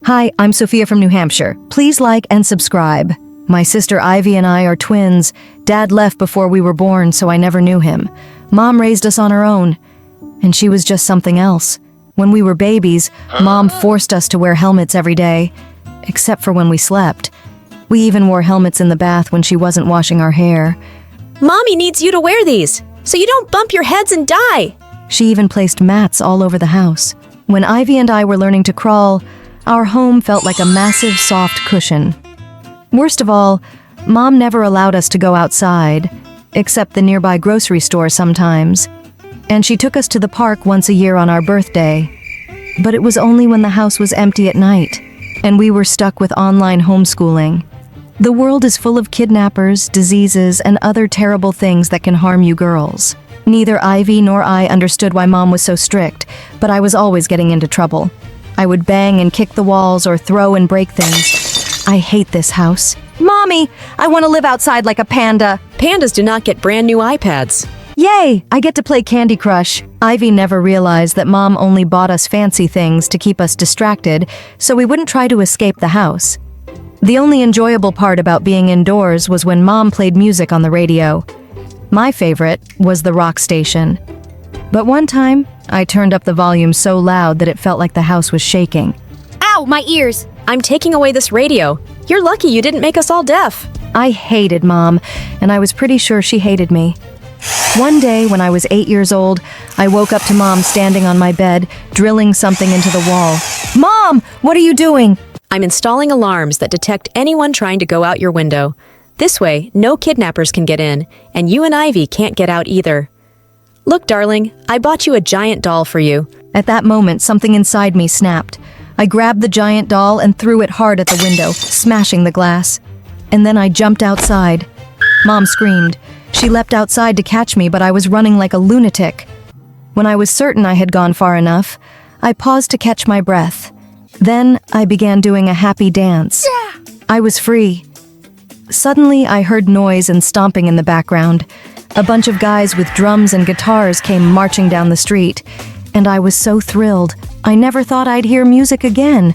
Hi, I'm Sophia from New Hampshire. Please like and subscribe. My sister Ivy and I are twins. Dad left before we were born, so I never knew him. Mom raised us on her own, and she was just something else. When we were babies, Mom forced us to wear helmets every day, except for when we slept. We even wore helmets in the bath when she wasn't washing our hair. Mommy needs you to wear these, so you don't bump your heads and die. She even placed mats all over the house. When Ivy and I were learning to crawl, our home felt like a massive soft cushion. Worst of all, Mom never allowed us to go outside, except the nearby grocery store sometimes. And she took us to the park once a year on our birthday. But it was only when the house was empty at night, and we were stuck with online homeschooling. The world is full of kidnappers, diseases, and other terrible things that can harm you girls. Neither Ivy nor I understood why Mom was so strict, but I was always getting into trouble. I would bang and kick the walls or throw and break things. I hate this house. Mommy, I want to live outside like a panda. Pandas do not get brand new iPads. Yay, I get to play Candy Crush. Ivy never realized that Mom only bought us fancy things to keep us distracted, so we wouldn't try to escape the house. The only enjoyable part about being indoors was when Mom played music on the radio. My favorite was the rock station. But one time, I turned up the volume so loud that it felt like the house was shaking. Ow, my ears! I'm taking away this radio. You're lucky you didn't make us all deaf. I hated Mom, and I was pretty sure she hated me. One day, when I was 8 years old, I woke up to Mom standing on my bed, drilling something into the wall. Mom, what are you doing? I'm installing alarms that detect anyone trying to go out your window. This way, no kidnappers can get in, and you and Ivy can't get out either. Look, darling, I bought you a giant doll for you. At that moment, something inside me snapped. I grabbed the giant doll and threw it hard at the window, smashing the glass. And then I jumped outside. Mom screamed. She leapt outside to catch me, but I was running like a lunatic. When I was certain I had gone far enough, I paused to catch my breath. Then I began doing a happy dance. I was free. Suddenly, I heard noise and stomping in the background. A bunch of guys with drums and guitars came marching down the street, and I was so thrilled. I never thought I'd hear music again.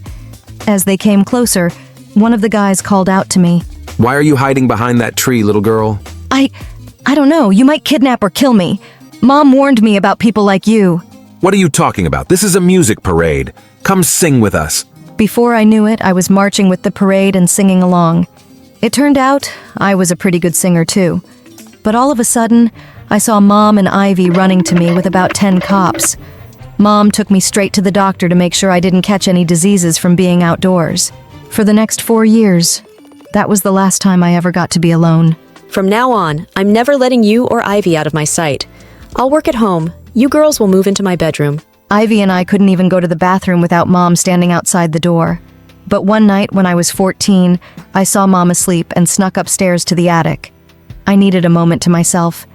As they came closer, one of the guys called out to me. Why are you hiding behind that tree, little girl? I don't know, you might kidnap or kill me. Mom warned me about people like you. What are you talking about? This is a music parade. Come sing with us. Before I knew it, I was marching with the parade and singing along. It turned out I was a pretty good singer too. But all of a sudden, I saw Mom and Ivy running to me with about 10 cops. Mom took me straight to the doctor to make sure I didn't catch any diseases from being outdoors. For the next 4 years, that was the last time I ever got to be alone. From now on, I'm never letting you or Ivy out of my sight. I'll work at home. You girls will move into my bedroom. Ivy and I couldn't even go to the bathroom without Mom standing outside the door. But one night when I was 14, I saw Mom asleep and snuck upstairs to the attic. I needed a moment to myself.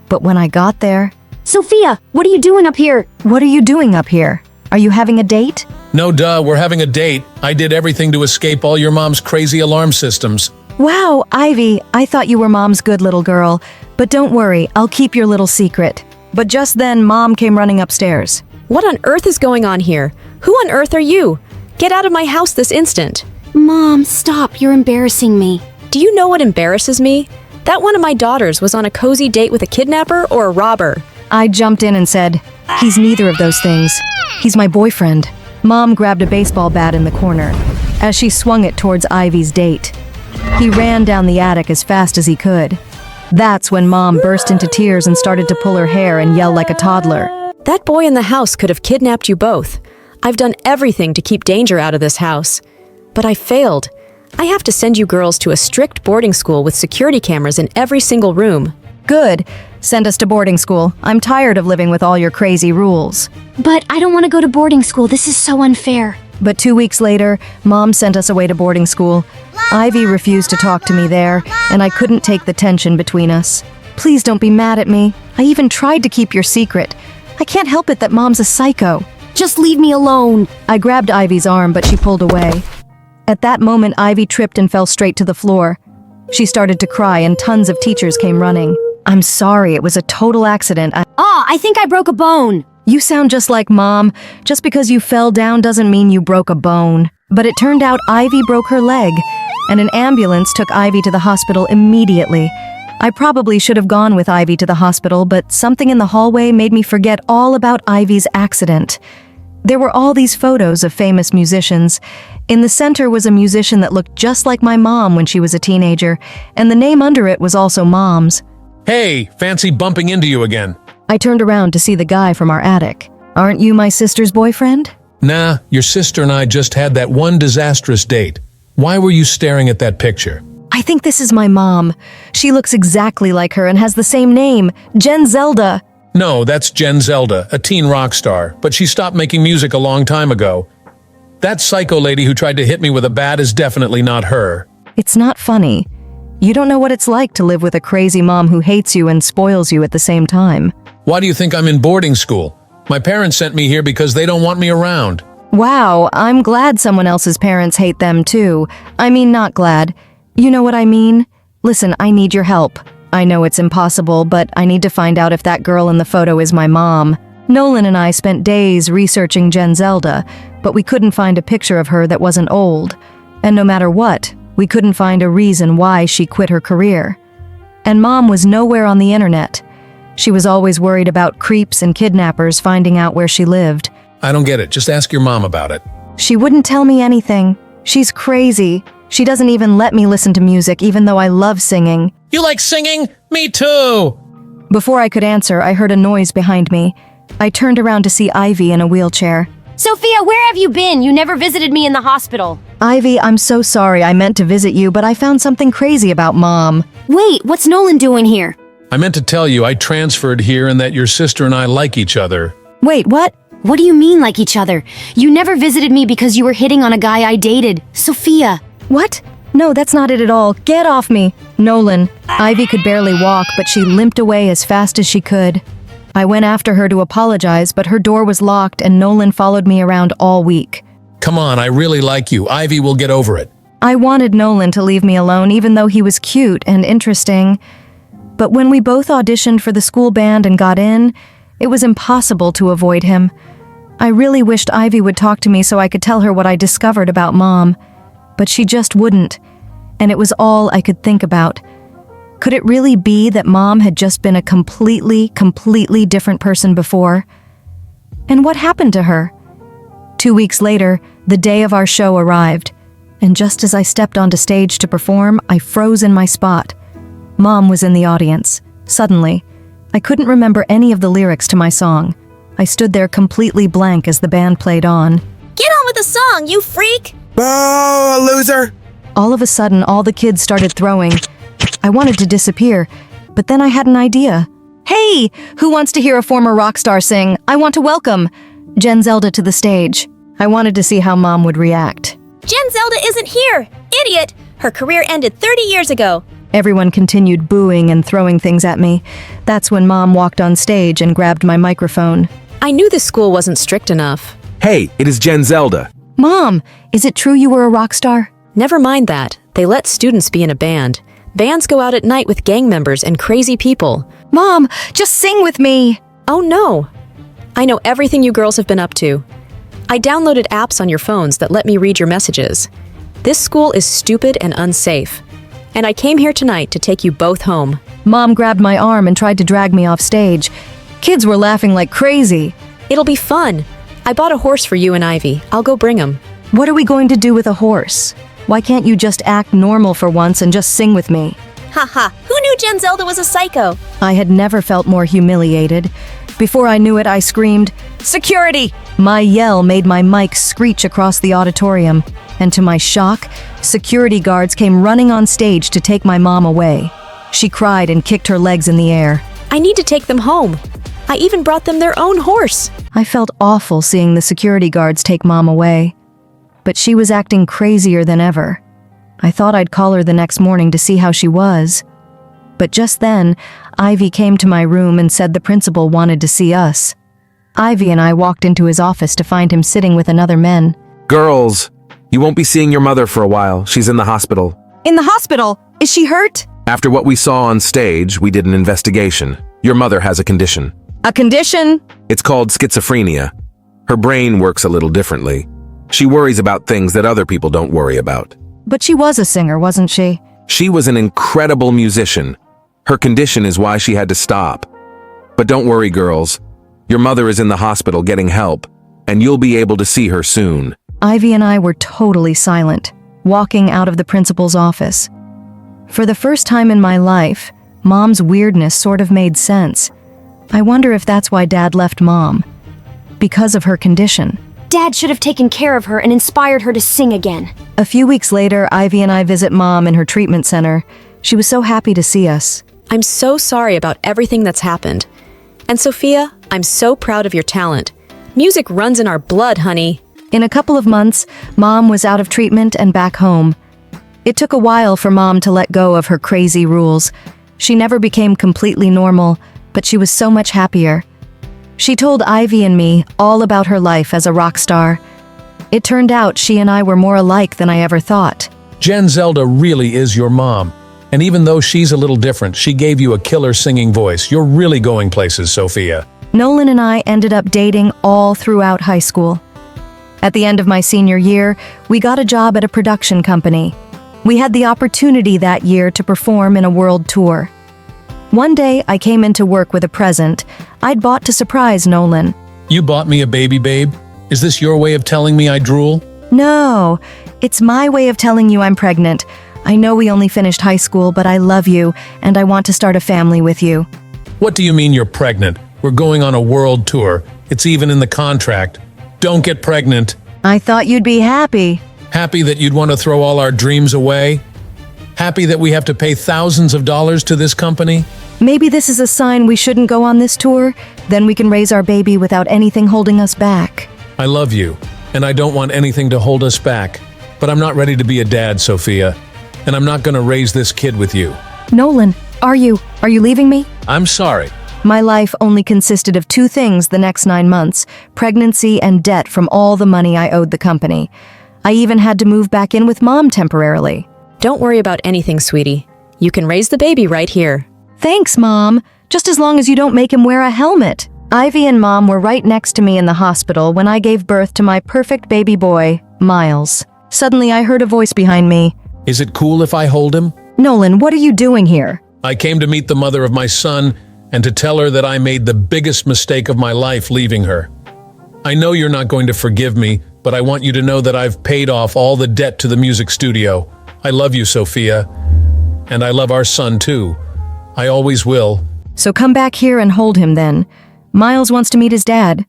But when I got there... Sophia, what are you doing up here? What are you doing up here? Are you having a date? No duh, we're having a date. I did everything to escape all your mom's crazy alarm systems. Wow, Ivy, I thought you were Mom's good little girl. But don't worry, I'll keep your little secret. But just then, Mom came running upstairs. What on earth is going on here? Who on earth are you? Get out of my house this instant. Mom, stop, you're embarrassing me. Do you know what embarrasses me? That one of my daughters was on a cozy date with a kidnapper or a robber. I jumped in and said, "He's neither of those things. He's my boyfriend." Mom grabbed a baseball bat in the corner as she swung it towards Ivy's date. He ran down the attic as fast as he could. That's when Mom burst into tears and started to pull her hair and yell like a toddler. That boy in the house could have kidnapped you both. I've done everything to keep danger out of this house. But I failed. I have to send you girls to a strict boarding school with security cameras in every single room. Good. Send us to boarding school. I'm tired of living with all your crazy rules. But I don't want to go to boarding school. This is so unfair. But 2 weeks later, Mom sent us away to boarding school. Ivy refused to talk to me there, and I couldn't take the tension between us. Please don't be mad at me. I even tried to keep your secret. I can't help it that Mom's a psycho. Just leave me alone. I grabbed Ivy's arm, but she pulled away. At that moment, Ivy tripped and fell straight to the floor. She started to cry, and tons of teachers came running. I'm sorry, it was a total accident. I think I broke a bone. You sound just like Mom. Just because you fell down doesn't mean you broke a bone. But it turned out Ivy broke her leg, and an ambulance took Ivy to the hospital immediately. I probably should have gone with Ivy to the hospital, but something in the hallway made me forget all about Ivy's accident. There were all these photos of famous musicians. In the center was a musician that looked just like my mom when she was a teenager, and the name under it was also Mom's. Hey, fancy bumping into you again. I turned around to see the guy from our attic. Aren't you my sister's boyfriend? Nah, your sister and I just had that one disastrous date. Why were you staring at that picture? I think this is my mom. She looks exactly like her and has the same name, Jen Zelda. No, that's Jen Zelda, a teen rock star, but she stopped making music a long time ago. That psycho lady who tried to hit me with a bat is definitely not her. It's not funny. You don't know what it's like to live with a crazy mom who hates you and spoils you at the same time. Why do you think I'm in boarding school? My parents sent me here because they don't want me around. Wow, I'm glad someone else's parents hate them too. I mean, not glad. You know what I mean? Listen, I need your help. I know it's impossible, but I need to find out if that girl in the photo is my mom. Nolan and I spent days researching Jen Zelda, but we couldn't find a picture of her that wasn't old. And no matter what, we couldn't find a reason why she quit her career. And Mom was nowhere on the internet. She was always worried about creeps and kidnappers finding out where she lived. I don't get it. Just ask your mom about it. She wouldn't tell me anything. She's crazy. She doesn't even let me listen to music, even though I love singing. You like singing? Me too! Before I could answer, I heard a noise behind me. I turned around to see Ivy in a wheelchair. Sophia, where have you been? You never visited me in the hospital. Ivy, I'm so sorry. I meant to visit you, but I found something crazy about Mom. Wait, what's Nolan doing here? I meant to tell you I transferred here and that your sister and I like each other. Wait, what? What do you mean like each other? You never visited me because you were hitting on a guy I dated. Sophia. What? No, that's not it at all. Get off me. Nolan. Ivy could barely walk, but she limped away as fast as she could. I went after her to apologize, but her door was locked and Nolan followed me around all week. Come on, I really like you. Ivy will get over it. I wanted Nolan to leave me alone, even though he was cute and interesting. But when we both auditioned for the school band and got in, it was impossible to avoid him. I really wished Ivy would talk to me so I could tell her what I discovered about Mom. But she just wouldn't, and it was all I could think about. Could it really be that Mom had just been a completely different person before? And what happened to her? 2 weeks later, the day of our show arrived, and just as I stepped onto stage to perform, I froze in my spot. Mom was in the audience. Suddenly, I couldn't remember any of the lyrics to my song. I stood there completely blank as the band played on. Get on with the song, you freak! Oh, a loser! All of a sudden, all the kids started throwing. I wanted to disappear, but then I had an idea. Hey, who wants to hear a former rock star sing? I want to welcome Jen Zelda to the stage. I wanted to see how Mom would react. Jen Zelda isn't here! Idiot! Her career ended 30 years ago. Everyone continued booing and throwing things at me. That's when Mom walked on stage and grabbed my microphone. I knew this school wasn't strict enough. Hey, it is Jen Zelda. Mom, is it true you were a rock star? Never mind that. They let students be in a band. Bands go out at night with gang members and crazy people. Mom, just sing with me! Oh no! I know everything you girls have been up to. I downloaded apps on your phones that let me read your messages. This school is stupid and unsafe. And I came here tonight to take you both home. Mom grabbed my arm and tried to drag me off stage. Kids were laughing like crazy. It'll be fun. I bought a horse for you and Ivy. I'll go bring him. What are we going to do with a horse? Why can't you just act normal for once and just sing with me? Haha, who knew Jen Zelda was a psycho? I had never felt more humiliated. Before I knew it, I screamed, "Security!" My yell made my mic screech across the auditorium, and to my shock, security guards came running on stage to take my mom away. She cried and kicked her legs in the air. I need to take them home. I even brought them their own horse. I felt awful seeing the security guards take Mom away. But she was acting crazier than ever. I thought I'd call her the next morning to see how she was. But just then, Ivy came to my room and said the principal wanted to see us. Ivy and I walked into his office to find him sitting with another man. Girls, you won't be seeing your mother for a while. She's in the hospital. In the hospital? Is she hurt? After what we saw on stage, we did an investigation. Your mother has a condition. A condition? It's called schizophrenia. Her brain works a little differently. She worries about things that other people don't worry about. But she was a singer, wasn't she? She was an incredible musician. Her condition is why she had to stop. But don't worry, girls. Your mother is in the hospital getting help, and you'll be able to see her soon. Ivy and I were totally silent, walking out of the principal's office. For the first time in my life, Mom's weirdness sort of made sense. I wonder if that's why Dad left Mom. Because of her condition. Dad should have taken care of her and inspired her to sing again. A few weeks later, Ivy and I visit Mom in her treatment center. She was so happy to see us. I'm so sorry about everything that's happened. And Sophia, I'm so proud of your talent. Music runs in our blood, honey. In a couple of months, Mom was out of treatment and back home. It took a while for Mom to let go of her crazy rules. She never became completely normal, but she was so much happier. She told Ivy and me all about her life as a rock star. It turned out she and I were more alike than I ever thought. Jen Zelda really is your mom. And even though she's a little different, she gave you a killer singing voice. You're really going places, Sophia. Nolan and I ended up dating all throughout high school. At the end of my senior year, we got a job at a production company. We had the opportunity that year to perform in a world tour. One day, I came into work with a present I'd bought to surprise Nolan. You bought me a baby, babe? Is this your way of telling me I drool? No, it's my way of telling you I'm pregnant. I know we only finished high school, but I love you, and I want to start a family with you. What do you mean you're pregnant? We're going on a world tour. It's even in the contract. Don't get pregnant. I thought you'd be happy. Happy that you'd want to throw all our dreams away? Happy that we have to pay thousands of dollars to this company? Maybe this is a sign we shouldn't go on this tour. Then we can raise our baby without anything holding us back. I love you, and I don't want anything to hold us back. But I'm not ready to be a dad, Sophia. And I'm not going to raise this kid with you. Nolan, are you leaving me? I'm sorry. My life only consisted of two things the next 9 months: pregnancy and debt from all the money I owed the company. I even had to move back in with Mom temporarily. Don't worry about anything, sweetie. You can raise the baby right here. Thanks, Mom. Just as long as you don't make him wear a helmet. Ivy and Mom were right next to me in the hospital when I gave birth to my perfect baby boy, Miles. Suddenly, I heard a voice behind me. Is it cool if I hold him? Nolan, what are you doing here? I came to meet the mother of my son and to tell her that I made the biggest mistake of my life leaving her. I know you're not going to forgive me, but I want you to know that I've paid off all the debt to the music studio. I love you, Sophia. And I love our son, too. I always will. So come back here and hold him then. Miles wants to meet his dad.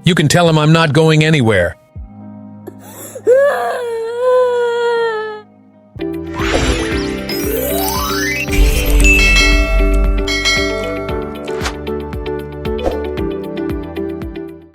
You can tell him I'm not going anywhere.